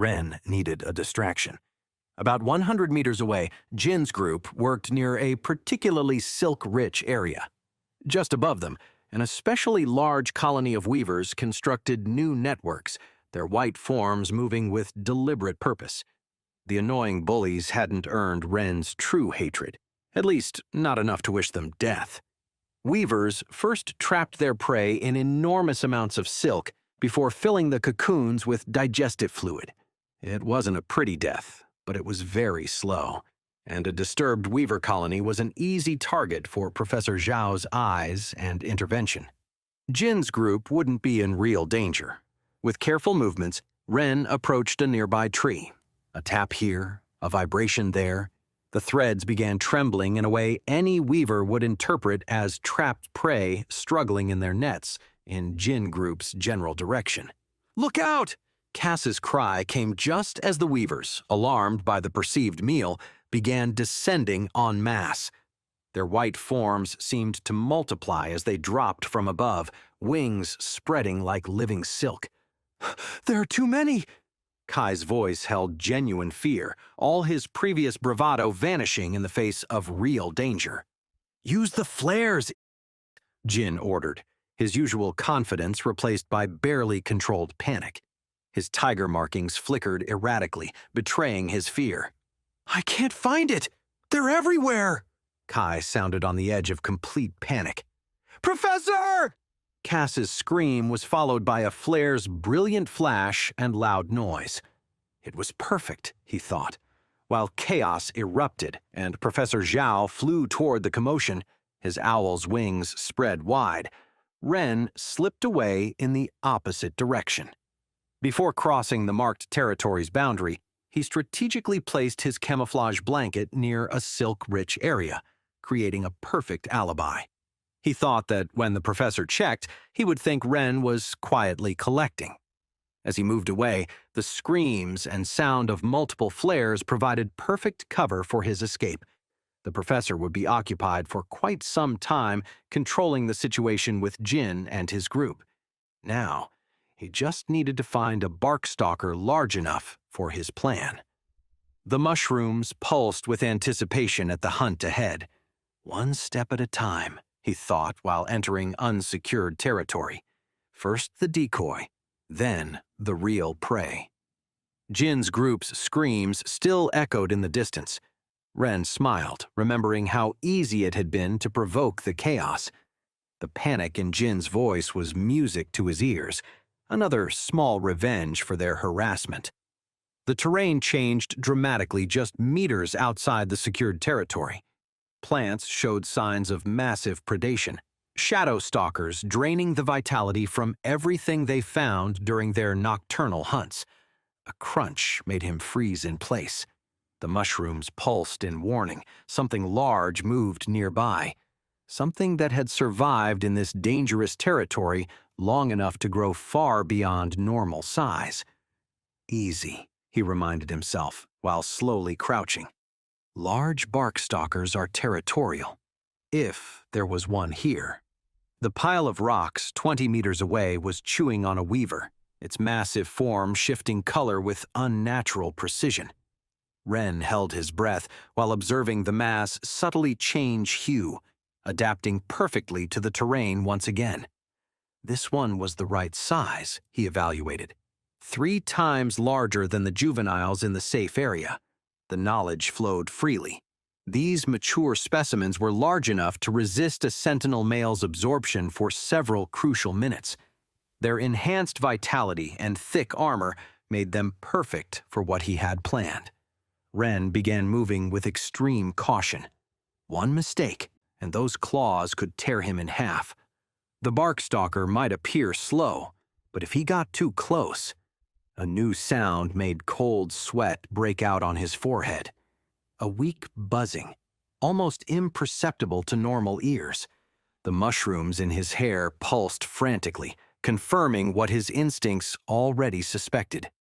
Ren needed a distraction. About 100 meters away, Jin's group worked near a particularly silk-rich area. Just above them, an especially large colony of weavers constructed new networks, their white forms moving with deliberate purpose. The annoying bullies hadn't earned Ren's true hatred, at least not enough to wish them death. Weavers first trapped their prey in enormous amounts of silk before filling the cocoons with digestive fluid. It wasn't a pretty death, but it was very slow, and a disturbed weaver colony was an easy target for Professor Zhao's eyes and intervention. Jin's group wouldn't be in real danger. With careful movements, Ren approached a nearby tree. A tap here, a vibration there. The threads began trembling in a way any weaver would interpret as trapped prey struggling in their nets in Jin Group's general direction. "Look out!" Cass's cry came just as the weavers, alarmed by the perceived meal, began descending en masse. Their white forms seemed to multiply as they dropped from above, wings spreading like living silk. "There are too many!" Kai's voice held genuine fear, all his previous bravado vanishing in the face of real danger. "Use the flares," Jin ordered, his usual confidence replaced by barely controlled panic. His tiger markings flickered erratically, betraying his fear. "I can't find it! They're everywhere!" Kai sounded on the edge of complete panic. "Professor!" Cass's scream was followed by a flare's brilliant flash and loud noise. It was perfect, he thought. While chaos erupted and Professor Zhao flew toward the commotion, his owl's wings spread wide, Ren slipped away in the opposite direction. Before crossing the marked territory's boundary, he strategically placed his camouflage blanket near a silk-rich area, creating a perfect alibi. He thought that when the professor checked, he would think Ren was quietly collecting. As he moved away, the screams and sound of multiple flares provided perfect cover for his escape. The professor would be occupied for quite some time controlling the situation with Jin and his group. Now, he just needed to find a bark stalker large enough for his plan. The mushrooms pulsed with anticipation at the hunt ahead. One step at a time, he thought while entering unsecured territory. First the decoy, then the real prey. Jin's group's screams still echoed in the distance. Ren smiled, remembering how easy it had been to provoke the chaos. The panic in Jin's voice was music to his ears, another small revenge for their harassment. The terrain changed dramatically just meters outside the secured territory. Plants showed signs of massive predation, shadow stalkers draining the vitality from everything they found during their nocturnal hunts. A crunch made him freeze in place. The mushrooms pulsed in warning. Something large moved nearby. Something that had survived in this dangerous territory long enough to grow far beyond normal size. Easy, he reminded himself, while slowly crouching. Large bark stalkers are territorial, if there was one here. The pile of rocks 20 meters away was chewing on a weaver, its massive form shifting color with unnatural precision. Ren held his breath while observing the mass subtly change hue, adapting perfectly to the terrain once again. This one was the right size, he evaluated. 3 times larger than the juveniles in the safe area. The knowledge flowed freely. These mature specimens were large enough to resist a sentinel male's absorption for several crucial minutes. Their enhanced vitality and thick armor made them perfect for what he had planned. Ren began moving with extreme caution. One mistake, and those claws could tear him in half. The bark stalker might appear slow, but if he got too close, a new sound made cold sweat break out on his forehead. A weak buzzing, almost imperceptible to normal ears. The mushrooms in his hair pulsed frantically, confirming what his instincts already suspected.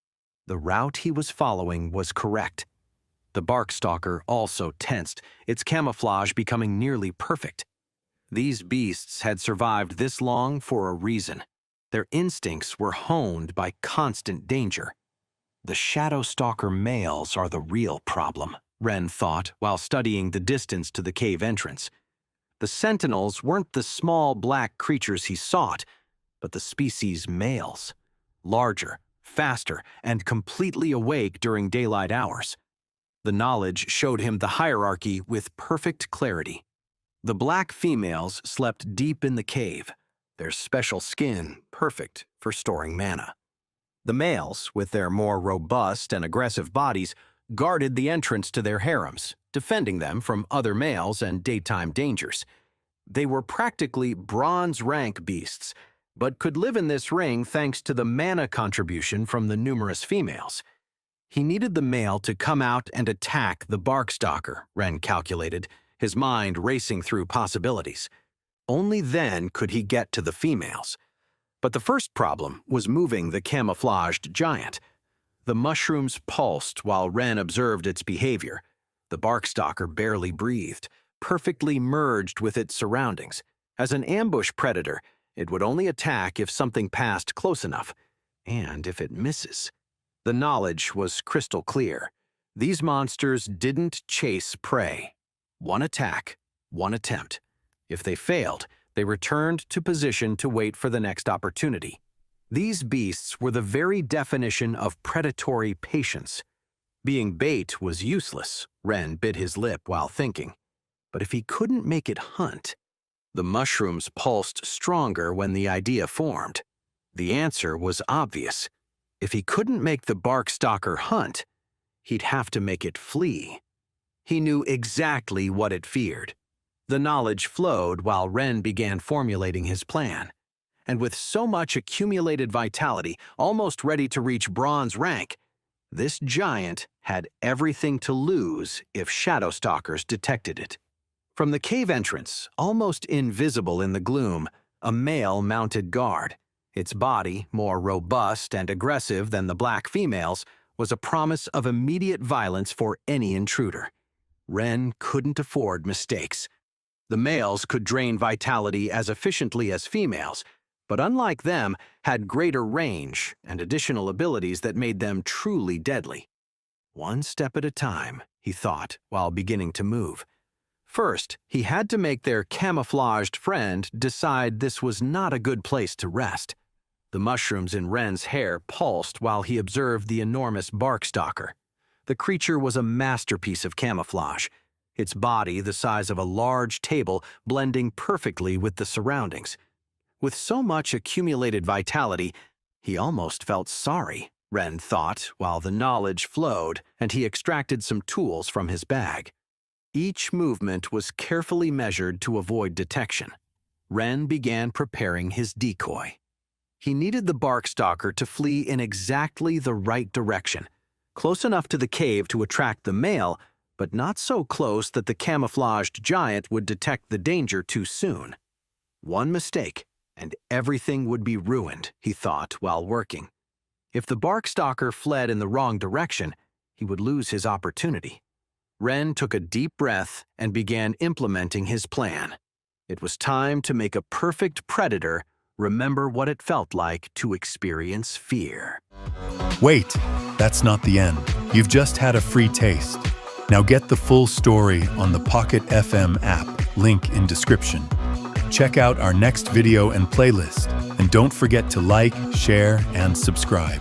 The route he was following was correct. The bark stalker also tensed, its camouflage becoming nearly perfect. These beasts had survived this long for a reason. Their instincts were honed by constant danger. The shadow stalker males are the real problem, Ren thought while studying the distance to the cave entrance. The sentinels weren't the small black creatures he sought, but the species males. Larger, faster, and completely awake during daylight hours. The knowledge showed him the hierarchy with perfect clarity. The black females slept deep in the cave, their special skin perfect for storing mana. The males, with their more robust and aggressive bodies, guarded the entrance to their harems, defending them from other males and daytime dangers. They were practically bronze rank beasts, but could live in this ring thanks to the mana contribution from the numerous females. He needed the male to come out and attack the Barkstalker, Ren calculated, his mind racing through possibilities. Only then could he get to the females. But the first problem was moving the camouflaged giant. The mushrooms pulsed while Ren observed its behavior. The Barkstalker barely breathed, perfectly merged with its surroundings. As an ambush predator, it would only attack if something passed close enough, and if it misses. The knowledge was crystal clear. These monsters didn't chase prey. One attack, one attempt. If they failed, they returned to position to wait for the next opportunity. These beasts were the very definition of predatory patience. Being bait was useless, Ren bit his lip while thinking. But if he couldn't make it hunt, the mushrooms pulsed stronger when the idea formed. The answer was obvious. If he couldn't make the Barkstalker hunt, he'd have to make it flee. He knew exactly what it feared. The knowledge flowed while Ren began formulating his plan. And with so much accumulated vitality, almost ready to reach bronze rank, this giant had everything to lose if shadow stalkers detected it. From the cave entrance, almost invisible in the gloom, a male mounted guard. Its body, more robust and aggressive than the black females, was a promise of immediate violence for any intruder. Ren couldn't afford mistakes. The males could drain vitality as efficiently as females, but unlike them, had greater range and additional abilities that made them truly deadly. One step at a time, he thought, while beginning to move. First, he had to make their camouflaged friend decide this was not a good place to rest. The mushrooms in Ren's hair pulsed while he observed the enormous Barkstalker. The creature was a masterpiece of camouflage, its body the size of a large table blending perfectly with the surroundings. With so much accumulated vitality, he almost felt sorry, Ren thought, while the knowledge flowed and he extracted some tools from his bag. Each movement was carefully measured to avoid detection. Ren began preparing his decoy. He needed the Barkstalker to flee in exactly the right direction, close enough to the cave to attract the male, but not so close that the camouflaged giant would detect the danger too soon. One mistake, and everything would be ruined, he thought while working. If the Barkstalker fled in the wrong direction, he would lose his opportunity. Ren took a deep breath and began implementing his plan. It was time to make a perfect predator remember what it felt like to experience fear. Wait, that's not the end. You've just had a free taste. Now get the full story on the Pocket FM app, link in description. Check out our next video and playlist, and don't forget to like, share, and subscribe.